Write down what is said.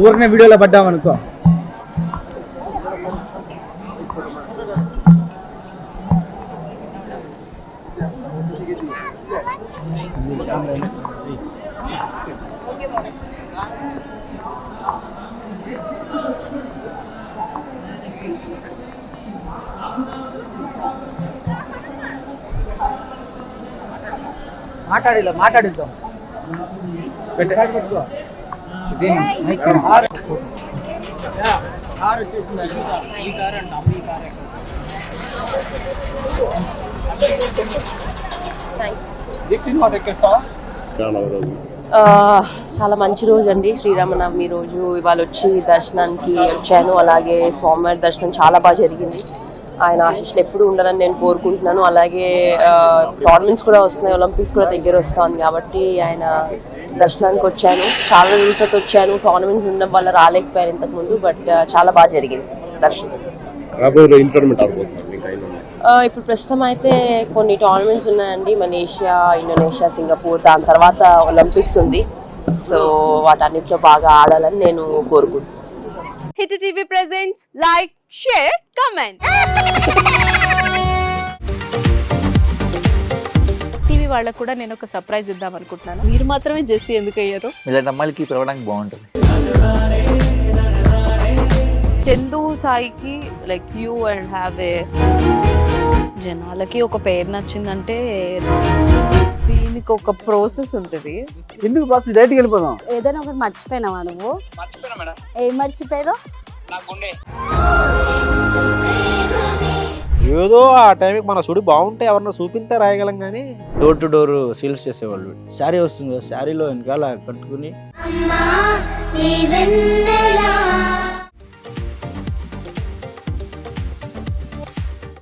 ఊరినే వీడియోలో పడ్డామనుకో. మాట్లాడిద్దాం. చాలా మంచి రోజు అండి, శ్రీరామనవమి రోజు. ఇవాళ వచ్చి దర్శనానికి వచ్చాను. అలాగే స్వామివారి దర్శనం చాలా బాగా జరిగింది. ఆయన ఆశీస్సులు ఎప్పుడు ఉండాలని నేను కోరుకుంటున్నాను. అలాగే టోర్నమెంట్స్ కూడా వస్తున్నాయి, ఒలింపిక్స్ కూడా దగ్గర వస్తుంది కాబట్టి ఆయన దర్శనానికి వచ్చాను. చాలా రోజులతో వచ్చాను. టోర్నమెంట్స్ ఉండడం వల్ల రాలేకపోయాను ఇంతకుముందు, బట్ చాలా బాగా జరిగింది దర్శనం. ఇప్పుడు ప్రస్తుతం అయితే కొన్ని టోర్నమెంట్స్ ఉన్నాయండి, మలేషియా, ఇండోనేషియా, సింగపూర్. దాని తర్వాత ఒలింపిక్స్ ఉంది. సో వాటన్నిటిలో బాగా ఆడాలని నేను కోరుకుంటున్నాను. Hit TV presents like, share, comment. TV వాళ్ళకు కూడా నేను ఒక సర్ప్రైజ్ ఇద్దాం అనుకుంటున్నాను. మీరు మాత్రమే జెస్సీ ఎందుకు అయ్యారు? ఇలాంటి అమ్మాయిలకి పిలవడానికి బాగుంటుంది. చందు సాయికి like you and have a, జనాలకి ఒక పేరు నచ్చిందంటే దీనికి ఒక ప్రాసెస్ ఉంటుంది. ఎందుకు ప్రాసెస్? డైరెక్ట్కి వెళ్ళిపోదాం. ఏదైనా ఒకటి మర్చిపోయినావా నువ్వు? ఏం మర్చిపోయావు? ఏదో ఆ టైంకి మన సుడి బాగుంటే ఎవరన్నా చూపిస్తే రాయగలం కానీ డోర్ టు డోర్ సేల్స్ చేసేవాళ్ళు. శారీ వస్తుంది, శారీలో వెనకాల కట్టుకుని